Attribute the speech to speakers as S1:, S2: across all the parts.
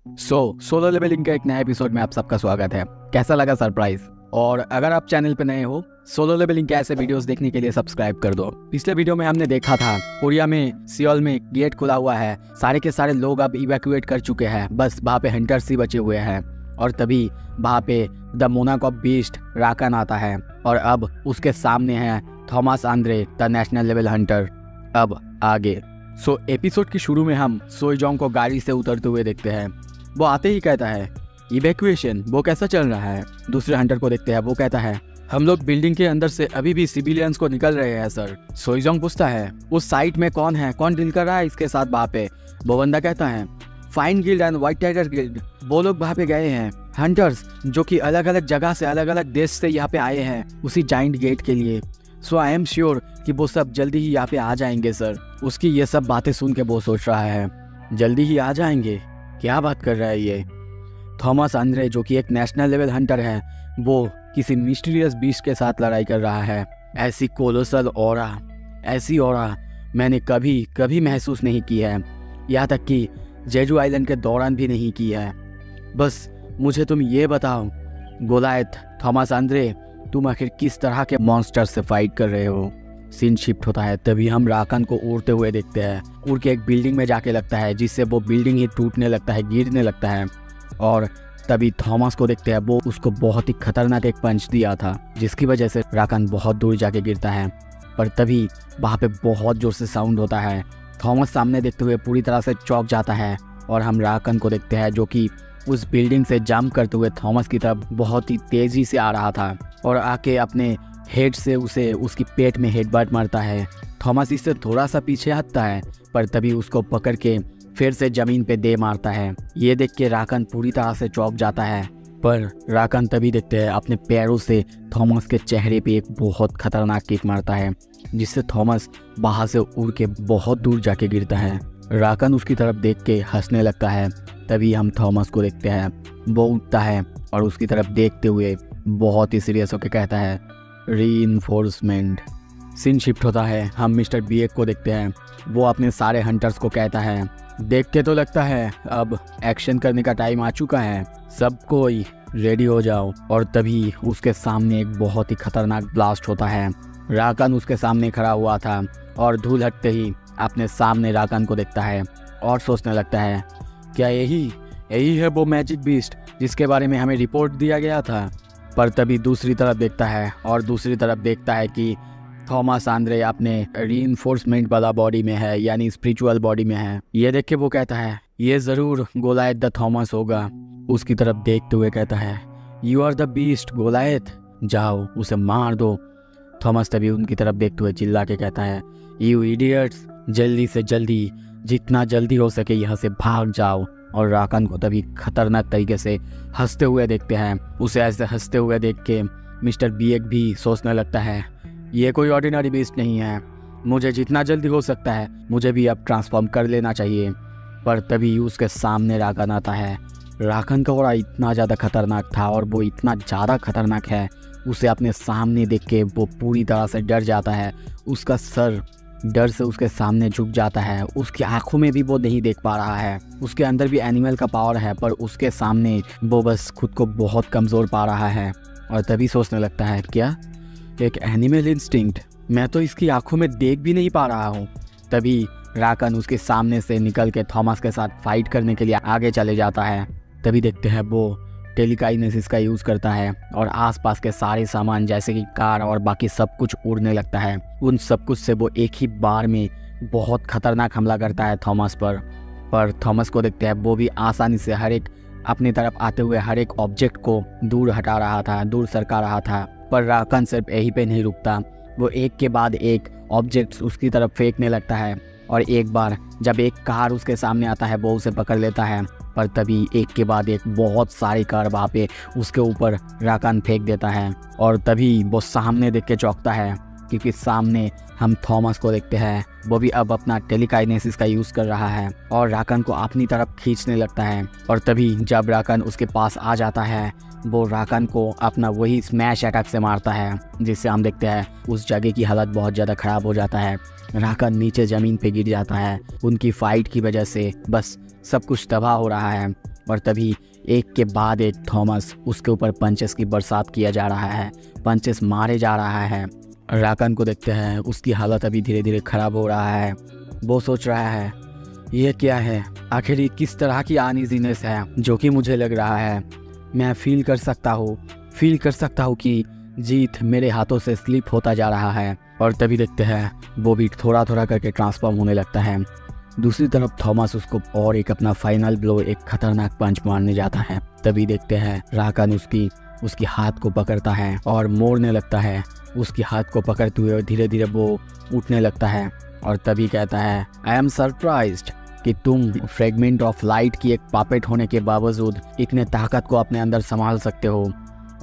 S1: Solo levelling के एक नए एपिसोड में आप सबका स्वागत है। कैसा लगा सरप्राइज? और अगर आप चैनल पे नए हो, सोलो लेवलिंग के ऐसे वीडियोस देखने के लिए सब्सक्राइब कर दो। पिछले वीडियो में हमने देखा था कोरिया में सियोल में गेट खुला हुआ है, सारे के सारे लोग अब इवैक्यूएट कर चुके हैं, बस वहाँ पे हंटर्स ही बचे हुए हैं। और तभी वहाँ पे द मोनाक ऑफ बीस्ट राकन आता है और अब उसके सामने है Thomas Andre the national level Hunter. अब आगे एपिसोड की शुरू में हम सोईजोंग को गाड़ी से उतरते हुए देखते हैं। वो आते ही कहता है इवैक्यूएशन वो कैसा चल रहा है। दूसरे हंटर को देखते हैं, वो कहता है हम लोग बिल्डिंग के अंदर से अभी भी सिविलियंस को निकल रहे हैं सर। सोईजोंग पूछता है उस साइट में कौन है, कौन डील कर रहा है इसके साथ वहाँ पे। वो बंदा कहता है fine guild and white tiger guild, वो लोग वहाँ पे गए हैं। हंटर्स जो कि अलग अलग जगह से अलग अलग देश से यहाँ पे आए हैं उसी जाइंट गेट के लिए। सो आई एम श्योर कि वो सब जल्दी ही यहाँ पे आ जाएंगे सर। उसकी ये सब बातें सुन के वो सोच रहा है जल्दी ही आ जाएंगे, क्या बात कर रहा है ये। थॉमस आंद्रे जो कि एक नेशनल लेवल हंटर है, वो किसी मिस्टीरियस बीस्ट के साथ लड़ाई कर रहा है। ऐसी कोलोसल ऑरा, ऐसी ऑरा मैंने कभी कभी महसूस नहीं की है, यहाँ तक कि जेजू आइलैंड के दौरान भी नहीं की है। बस मुझे तुम ये बताओ गोलायथ, थॉमस आंद्रे, तुम आखिर किस तरह के मॉन्स्टर से फाइट कर रहे हो। सीन शिफ्ट होता है, तभी हम राकन को उड़ते हुए देखते हैं। उड़ के एक बिल्डिंग में जाके लगता है, जिससे वो बिल्डिंग ही टूटने लगता है, गिरने लगता है। और तभी थॉमस को देखते हैं, वो उसको बहुत ही खतरनाक एक पंच दिया था, जिसकी वजह से राकन बहुत दूर जाके गिरता है। पर तभी वहाँ पे बहुत जोर से साउंड होता है। थॉमस सामने देखते हुए पूरी तरह से चौंक जाता है और हम राकन को देखते हैं जो कि उस बिल्डिंग से जंप करते हुए थॉमस की तरफ बहुत ही तेजी से आ रहा था और आके अपने हेड से उसे उसकी पेट में हेडबट मारता है। थॉमस इससे थोड़ा सा पीछे हटता है, पर तभी उसको पकड़ के फिर से जमीन पे दे मारता है। ये देख के राकन पूरी तरह से चौंक जाता है, पर राकन तभी देखते हैं अपने पैरों से थॉमस के चेहरे पे एक बहुत खतरनाक किक मारता है, जिससे थॉमस बाहर से उड़ के बहुत दूर जाके गिरता है। राकन उसकी तरफ देख के हंसने लगता है। तभी हम थॉमस को देखते हैं, वो उठता है और उसकी तरफ देखते हुए बहुत ही सीरियस होकर कहता है रीइंफोर्समेंट। सीन शिफ्ट होता है, हम मिस्टर बीएक को देखते हैं। वो अपने सारे हंटर्स को कहता है देख के तो लगता है अब एक्शन करने का टाइम आ चुका है, सब कोई रेडी हो जाओ। और तभी उसके सामने एक बहुत ही खतरनाक ब्लास्ट होता है। राकन उसके सामने खड़ा हुआ था और धूल हटते ही अपने सामने राकन को देखता है और सोचने लगता है क्या यही है वो मैजिक बीस्ट जिसके बारे में हमें रिपोर्ट दिया गया था। पर तभी दूसरी तरफ देखता है और दूसरी तरफ देखता है कि थॉमस आंद्रे अपने रीइंफोर्समेंट वाला बॉडी में है, यानी स्पिरिचुअल बॉडी में है। ये देख के वो कहता है ये ज़रूर गोलायथ द थॉमस होगा। उसकी तरफ देखते हुए कहता है यू आर द बीस्ट गोलायथ, जाओ उसे मार दो। थॉमस तभी उनकी तरफ देखते हुए चिल्ला के कहता है यू इडियट्स, जल्दी से जल्दी, जितना जल्दी हो सके यहाँ से भाग जाओ। और राकन को तभी खतरनाक तरीके से हंसते हुए देखते हैं। उसे ऐसे हंसते हुए देख के मिस्टर बीएक भी सोचने लगता है ये कोई ऑर्डिनरी बीस्ट नहीं है, मुझे जितना जल्दी हो सकता है मुझे भी अब ट्रांसफॉर्म कर लेना चाहिए। पर तभी उसके सामने राकन आता है। राकन का घोड़ा इतना ज़्यादा खतरनाक था और वो इतना ज़्यादा खतरनाक है, उसे अपने सामने देख के वो पूरी तरह से डर जाता है। उसका सर डर से उसके सामने झुक जाता है। उसकी आंखों में भी वो नहीं देख पा रहा है। उसके अंदर भी एनिमल का पावर है, पर उसके सामने वो बस खुद को बहुत कमज़ोर पा रहा है। और तभी सोचने लगता है क्या एक एनिमल इंस्टिंक्ट, मैं तो इसकी आंखों में देख भी नहीं पा रहा हूँ। तभी राकन उसके सामने से निकल के थॉमस के साथ फाइट करने के लिए आगे चले जाता है। तभी देखते हैं वो टेलीकाइनेसिस का यूज़ करता है और आसपास के सारे सामान जैसे कि कार और बाकी सब कुछ उड़ने लगता है। उन सब कुछ से वो एक ही बार में बहुत खतरनाक हमला करता है थॉमस पर थॉमस को देखते हैं, वो भी आसानी से हर एक अपनी तरफ आते हुए हर एक ऑब्जेक्ट को दूर हटा रहा था, दूर सरका रहा था। पर राकन सिर्फ यहीं पे नहीं रुकता, वो एक के बाद एक ऑब्जेक्ट्स उसकी तरफ फेंकने लगता है। और एक बार जब एक कार उसके सामने आता है, वो उसे पकड़ लेता है। पर तभी एक के बाद एक बहुत सारी कार वहाँ पे उसके ऊपर राकन फेंक देता है। और तभी वो सामने देख के चौंकता है, क्योंकि सामने हम थॉमस को देखते हैं, वो भी अब अपना टेलीकाइनेसिस का यूज़ कर रहा है और राकन को अपनी तरफ खींचने लगता है। और तभी जब राकन उसके पास आ जाता है, वो राकन को अपना वही स्मैश अटैक से मारता है, जिससे हम देखते हैं उस जगह की हालत बहुत ज़्यादा ख़राब हो जाता है। राकन नीचे ज़मीन पे गिर जाता है। उनकी फाइट की वजह से बस सब कुछ तबाह हो रहा है। और तभी एक के बाद एक थॉमस उसके ऊपर पंचेस की बरसात किया जा रहा है, पंचेस मारे जा रहा है। राकन को देखते हैं उसकी हालत अभी धीरे धीरे ख़राब हो रहा है। वो सोच रहा है ये क्या है, आखिर ये किस तरह की अनईजीनेस है जो कि मुझे लग रहा है। मैं फील कर सकता हूँ कि जीत मेरे हाथों से स्लिप होता जा रहा है। और तभी देखते हैं वो भी थोड़ा थोड़ा करके ट्रांसफॉर्म होने लगता है। दूसरी तरफ थॉमस उसको और एक अपना फाइनल ब्लो, एक खतरनाक पंच मारने जाता है। तभी देखते हैं राकन उसकी हाथ को पकड़ता है और मोड़ने लगता है। उसकी हाथ को पकड़ते हुए धीरे धीरे वो उठने लगता है और तभी कहता है आई एम सरप्राइज्ड कि तुम फ्रेगमेंट ऑफ लाइट की एक पापेट होने के बावजूद इतने ताकत को अपने अंदर संभाल सकते हो।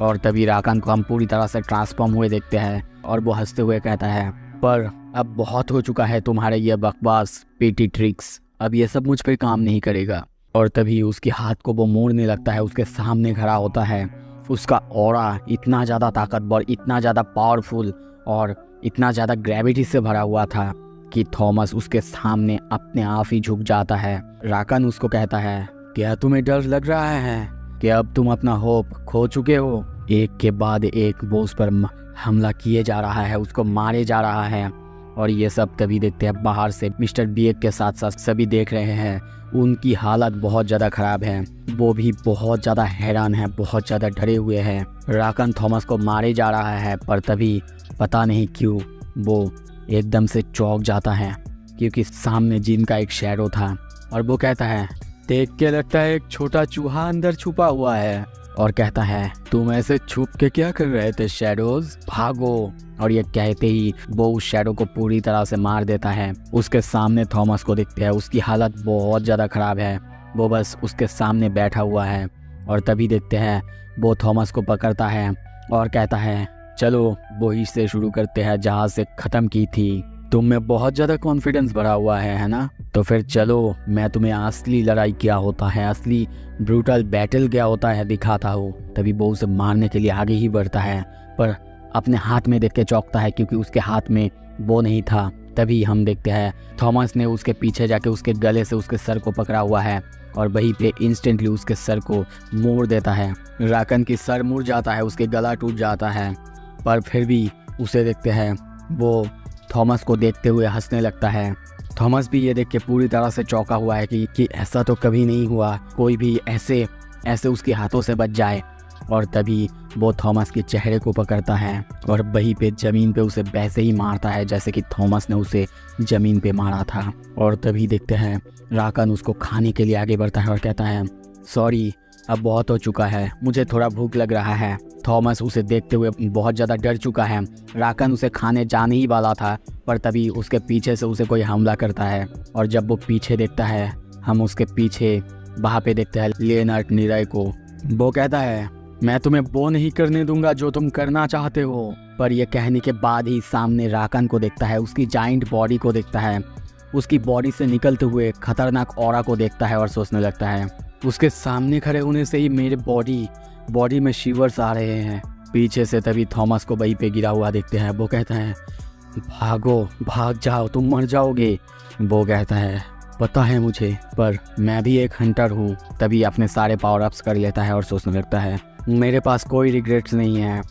S1: और तभी राकन को हम पूरी तरह से ट्रांसफॉर्म हुए देखते हैं और वो हंसते हुए कहता है पर अब बहुत हो चुका है तुम्हारे ये बकवास पेटी ट्रिक्स, अब ये सब मुझ पर काम नहीं करेगा। और तभी उसके हाथ को वो मोड़ने लगता है, उसके सामने खड़ा होता है। उसका ऑरा इतना ज़्यादा ताकतवर, इतना ज़्यादा पावरफुल और इतना ज़्यादा ग्रेविटी से भरा हुआ था कि थॉमस उसके सामने अपने आप ही झुक जाता है। राकन उसको कहता है क्या तुम्हें डर लग रहा है कि अब तुम अपना होप खो चुके हो? एक के बाद एक वो उस पर हमला किए जा रहा है, उसको मारे जा रहा है। और ये सब तभी देखते हैं बाहर से मिस्टर बिएग के साथ साथ सभी देख रहे हैं। उनकी हालत बहुत ज़्यादा ख़राब है, वो भी बहुत ज़्यादा हैरान है, बहुत ज़्यादा डरे हुए हैं। राकन थॉमस को मारे जा रहा है पर तभी पता नहीं क्यों वो एकदम से चौंक जाता है क्योंकि सामने जीन का एक शैडो था और वो कहता है देख के लगता है एक छोटा चूहा अंदर छुपा हुआ है। और कहता है तुम ऐसे छुप के क्या कर रहे थे शैडोज, भागो। और ये कहते ही वो उस शैडो को पूरी तरह से मार देता है। उसके सामने थॉमस को दिखते हैं, उसकी हालत बहुत ज़्यादा ख़राब है, वो बस उसके सामने बैठा हुआ है। और तभी देखते हैं वो थॉमस को पकड़ता है और कहता है चलो वही से शुरू करते हैं जहाँ से ख़त्म की थी। तुम में बहुत ज़्यादा कॉन्फिडेंस भरा हुआ है ना? तो फिर चलो मैं तुम्हें असली लड़ाई क्या होता है, असली ब्रूटल बैटल क्या होता है दिखाता हूँ। तभी वो उसे मारने के लिए आगे ही बढ़ता है पर अपने हाथ में देख के चौंकता है क्योंकि उसके हाथ में वो नहीं था। तभी हम देखते हैं थॉमस ने उसके पीछे जाके उसके गले से उसके सर को पकड़ा हुआ है और वहीं पे इंस्टेंटली उसके सर को मोड़ देता है। राकन की सर मुड़ जाता है, उसके गला टूट जाता है पर फिर भी उसे देखते हैं वो थॉमस को देखते हुए हंसने लगता है। थॉमस भी ये देख के पूरी तरह से चौंका हुआ है कि ऐसा तो कभी नहीं हुआ, कोई भी ऐसे उसके हाथों से बच जाए। और तभी वो थॉमस के चेहरे को पकड़ता है और वहीं पे ज़मीन पे उसे वैसे ही मारता है जैसे कि थॉमस ने उसे ज़मीन पे मारा था। और तभी देखते हैं राकन उसको खाने के लिए आगे बढ़ता है और कहता है सॉरी अब बहुत हो चुका है, मुझे थोड़ा भूख लग रहा है। थॉमस उसे देखते हुए बहुत ज़्यादा डर चुका है। राकन उसे खाने जाने ही वाला था पर तभी उसके पीछे से उसे कोई हमला करता है और जब वो पीछे देखता है हम उसके पीछे वहाँ पे देखते हैं लियोनार्ड नीरय को। वो कहता है मैं तुम्हें वो नहीं करने दूंगा जो तुम करना चाहते हो। पर यह कहने के बाद ही सामने राकन को देखता है, उसकी जाइंट बॉडी को देखता है, उसकी बॉडी से निकलते हुए खतरनाक ऑरा को देखता है और सोचने लगता है उसके सामने खड़े होने से ही मेरे बॉडी में शिवर्स आ रहे हैं। पीछे से तभी थॉमस को वहीं पे गिरा हुआ देखते हैं। वो कहता है भागो, भाग जाओ, तुम मर जाओगे। वो कहता है पता है मुझे पर मैं भी एक हंटर हूँ। तभी अपने सारे पावर अप्स कर लेता है और सोचने लगता है मेरे पास कोई रिग्रेट्स नहीं है।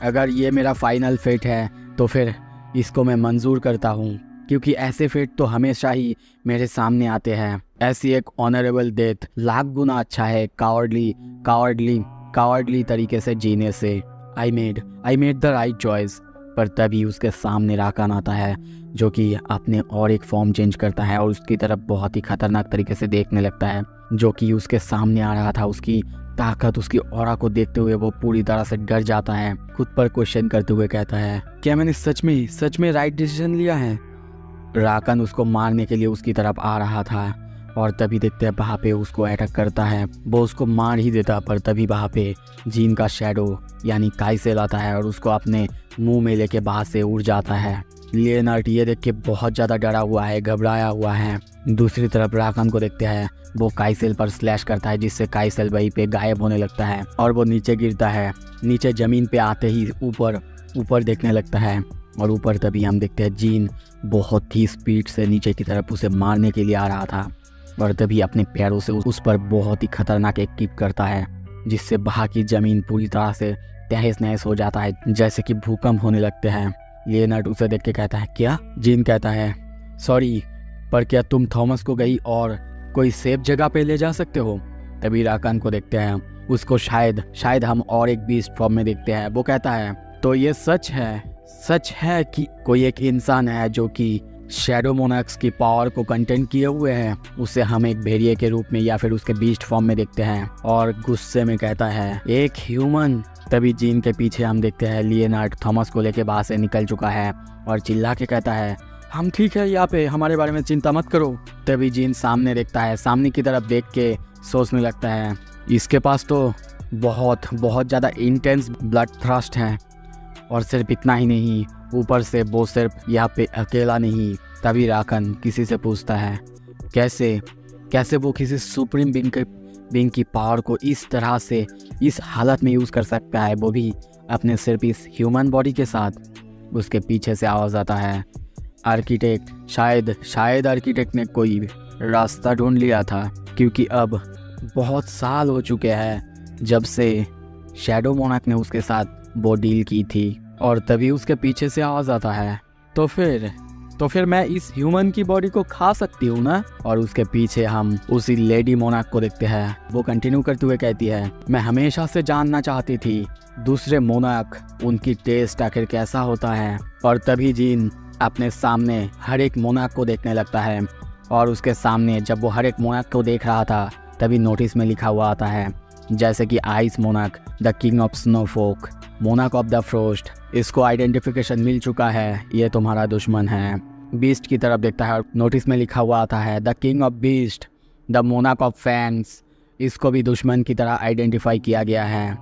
S1: अगर ये मेरा फाइनल फेट है तो फिर इसको मैं मंजूर करता हूँ क्योंकि ऐसे फेट तो हमेशा ही मेरे सामने आते हैं। ऐसी एक ऑनरेबल डेथ लाख गुना अच्छा है कावर्डली तरीके से जीने से। I made the right choice. पर तभी उसके सामने राकन आता है जो कि अपने और एक फॉर्म चेंज करता है और उसकी तरफ बहुत ही खतरनाक तरीके से देखने लगता है जो कि उसके सामने आ रहा था। उसकी ताकत, उसकी ऑरा को देखते हुए वो पूरी तरह से डर जाता है, खुद पर क्वेश्चन करते हुए कहता है क्या मैंने सच में राइट डिसीजन लिया है? राकन उसको मारने के लिए उसकी तरफ आ रहा था और तभी देखते हैं वहाँ पे उसको अटैक करता है। वो उसको मार ही देता पर तभी वहाँ पे जीन का शैडो यानी काइसेल आता है और उसको अपने मुंह में लेके बाहर से उड़ जाता है। लियोनार्ड ये देख के बहुत ज़्यादा डरा हुआ है, घबराया हुआ है। दूसरी तरफ राकन को देखते हैं वो काइसेल पर स्लैश करता है जिससे काइसेल वहीं पे गायब होने लगता है और वो नीचे गिरता है। नीचे ज़मीन पे आते ही ऊपर देखने लगता है और ऊपर तभी हम देखते हैं जीन बहुत ही स्पीड से नीचे की तरफ उसे मारने के लिए आ रहा था। और तभी अपने पैरों से उस पर बहुत ही खतरनाक एक किक करता है, जिससे वहाँ की जमीन पूरी तरह से तहस नहस हो जाता है, जैसे कि भूकंप होने लगते हैं। लियोनार्ड उसे देख के कहता है, क्या? जीन कहता है, सॉरी, पर क्या तुम थॉमस को गई और कोई सेफ जगह पे ले जा सकते हो? तभी राकान को देखते हैं, उसको शायद हम और एक बीस्ट फॉर्म में देखते हैं। वो कहता है, तो ये सच है कि कोई एक इंसान है जो कि शैडो मोनार्क्स की पावर को कंटेन किए हुए है, उसे हम एक भेड़िए के रूप में या फिर उसके बीस्ट फॉर्म में देखते हैं। और गुस्से में कहता है, एक ह्यूमन। तभी जीन के पीछे हम देखते हैं लियोनार्ड थॉमस को लेके बाहर से निकल चुका है और चिल्ला के कहता है, हम ठीक है यहाँ पे, हमारे बारे में चिंता मत करो। तभी जीन सामने देखता है, सामने की तरफ देख के सोचने लगता है, इसके पास तो बहुत ज़्यादा इंटेंस ब्लड थ्रस्ट है, और सिर्फ इतना ही नहीं, ऊपर से वो सिर्फ यहाँ पे अकेला नहीं। तभी राकन किसी से पूछता है, कैसे वो किसी सुप्रीम बीइंग की पावर को इस तरह से इस हालत में यूज़ कर सकता है, वो भी अपने सिर्फ इस ह्यूमन बॉडी के साथ। उसके पीछे से आवाज़ आता है, आर्किटेक्ट, शायद आर्किटेक्ट ने कोई रास्ता ढूंढ लिया था, क्योंकि अब बहुत साल हो चुके हैं जब से शैडो मोनार्क ने उसके साथ वो डील की थी। और तभी उसके पीछे से आवाज़ आता है, तो फिर मैं इस ह्यूमन की बॉडी को खा सकती हूँ ना? और उसके पीछे हम उसी लेडी मोनार्क को देखते हैं। वो कंटिन्यू करते हुए कहती है, मैं हमेशा से जानना चाहती थी दूसरे मोनार्क, उनकी टेस्ट आखिर कैसा होता है। और तभी जीन अपने सामने हर एक मोनार्क को देखने लगता है, और उसके सामने जब वो हर एक मोनार्क को देख रहा था, तभी नोटिस में लिखा हुआ आता है, जैसे कि ice monarch, the king of snowfolk, monarch of the frost, इसको आइडेंटिफिकेशन मिल चुका है, ये तुम्हारा दुश्मन है। बीस्ट की तरफ देखता है और नोटिस में लिखा हुआ आता है, the king of beast, the monarch of fangs, इसको भी दुश्मन की तरह आइडेंटिफाई किया गया है।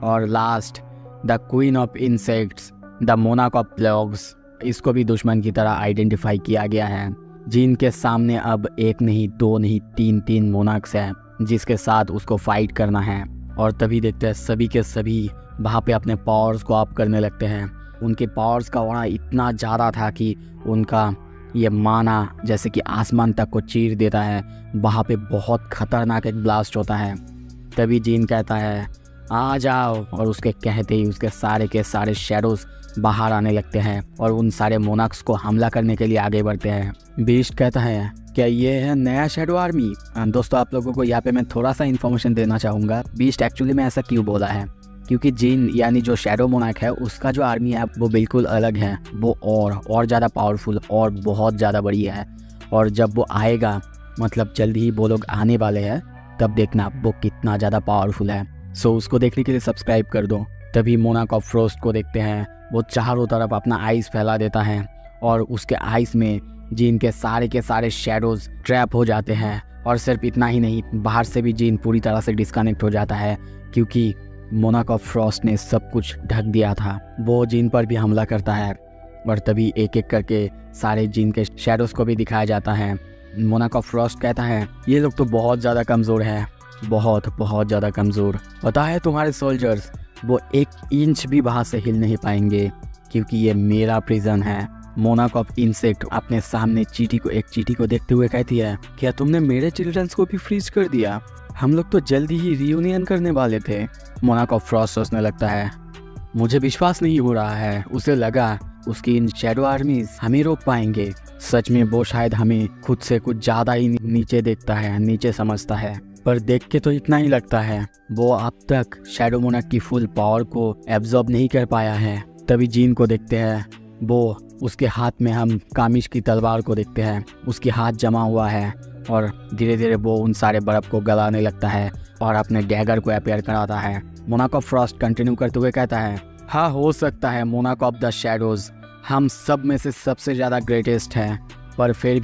S1: और last, the queen of insects, the monarch of plagues, इसको भी दुश्मन की तरह आइडेंटिफाई किया गया है। जिनके सामने अब एक नहीं, दो नहीं, तीन मोनार्क्स हैं जिसके साथ उसको फाइट करना है। और तभी देखते हैं सभी के सभी वहाँ पे अपने पावर्स को अप करने लगते हैं। उनके पावर्स का होना इतना ज़्यादा था कि उनका ये माना जैसे कि आसमान तक को चीर देता है। वहाँ पे बहुत खतरनाक एक ब्लास्ट होता है। तभी जीन कहता है, आ जाओ, और उसके कहते ही उसके सारे के सारे शैडोज बाहर आने लगते हैं और उन सारे मोनार्क्स को हमला करने के लिए आगे बढ़ते हैं। बीस्ट कहता है, क्या ये है नया शैडो आर्मी? दोस्तों, आप लोगों को यहाँ पे मैं थोड़ा सा इन्फॉर्मेशन देना चाहूँगा। बीस्ट एक्चुअली में ऐसा क्यों बोला है, क्योंकि जीन यानी जो शैडो मोनार्क है उसका जो आर्मी है वो बिल्कुल अलग है। वो और ज़्यादा पावरफुल और बहुत ज़्यादा बड़ी है। और जब वो आएगा, मतलब जल्दी ही वो लोग आने वाले हैं, तब देखना वो कितना ज़्यादा पावरफुल है। सो उसको देखने के लिए सब्सक्राइब कर दो। तभी मोनार्क ऑफ फ्रोस्ट को देखते हैं, वो चारों तरफ अपना आइस फैला देता है और उसके आइस में जीन के सारे शैडोज ट्रैप हो जाते हैं। और सिर्फ इतना ही नहीं, बाहर से भी जीन पूरी तरह से डिस्कनेक्ट हो जाता है, क्योंकि मोनार्क ऑफ फ्रॉस्ट ने सब कुछ ढक दिया था। वो जीन पर भी हमला करता है और तभी एक एक करके सारे जीन के शैडोज को भी दिखाया जाता है। मोनार्क ऑफ फ्रॉस्ट कहता है, ये लोग तो बहुत ज़्यादा कमज़ोर हैं, बहुत ज़्यादा कमज़ोर। पता है तुम्हारे सोल्जर्स, वो 1 इंच भी बाहर से हिल नहीं पाएंगे, क्योंकि ये मेरा प्रिजन है। मोनार्क ऑफ इंसेक्ट अपने सामने एक चींटी को देखते हुए कहती है, क्या तुमने मेरे चिल्ड्रंस को भी फ्रीज कर दिया? हम लोग तो जल्दी ही रियूनियन करने वाले थे। मोनार्क ऑफ फ्रॉस्ट सोचने लगता है, मुझे विश्वास नहीं हो रहा है। उसे लगा उसकी इन शैडो आर्मीज हमें रोक पाएंगे। सच में वो शायद हमें खुद से कुछ ज़्यादा ही नीचे देखता है, नीचे समझता है। पर देख के तो इतना ही लगता है, वो अब तक शैडो मोनार्क की फुल पावर को एब्जॉर्ब नहीं कर पाया है। तभी जीन को देखते हैं, वो उसके हाथ में हम कामिश की तलवार को देखते हैं। उसके हाथ जमा हुआ है और धीरे धीरे वो उन सारे बर्फ को गलाने लगता है और अपने डैगर को अपेयर कराता है। मोनार्क ऑफ फ्रॉस्ट कंटिन्यू करते हुए कहता है, हाँ हो सकता है मोनार्क ऑफ द शैडोज हम सब में से सबसे ज़्यादा ग्रेटेस्ट हैं, पर फिर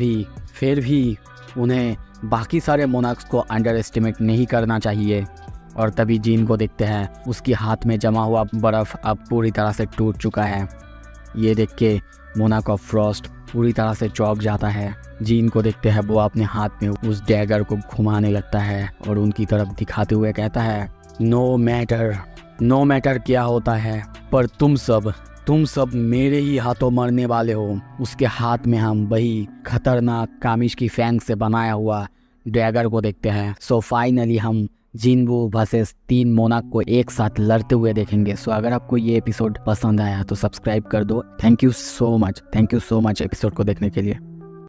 S1: भी उन्हें बाकी सारे मोनार्क्स को अंडर एस्टिमेट नहीं करना चाहिए। और तभी जीन को देखते हैं, उसके हाथ में जमा हुआ बर्फ़ अब पूरी तरह से टूट चुका है। ये देख के मोनार्क ऑफ फ्रॉस्ट पूरी तरह से चौंक जाता है। जीन को देखते हैं, वो अपने हाथ में उस डैगर को घुमाने लगता है और उनकी तरफ दिखाते हुए कहता है, नो मैटर क्या होता है, पर तुम सब मेरे ही हाथों मरने वाले हो। उसके हाथ में हम वही खतरनाक कामिश की फैंग से बनाया हुआ ड्रैगर को देखते हैं। सो फाइनली हम जिनवू वर्सेस 3 मोनाक को एक साथ लड़ते हुए देखेंगे। सो अगर आपको ये एपिसोड पसंद आया तो सब्सक्राइब कर दो। Thank you so much episode को देखने के लिए।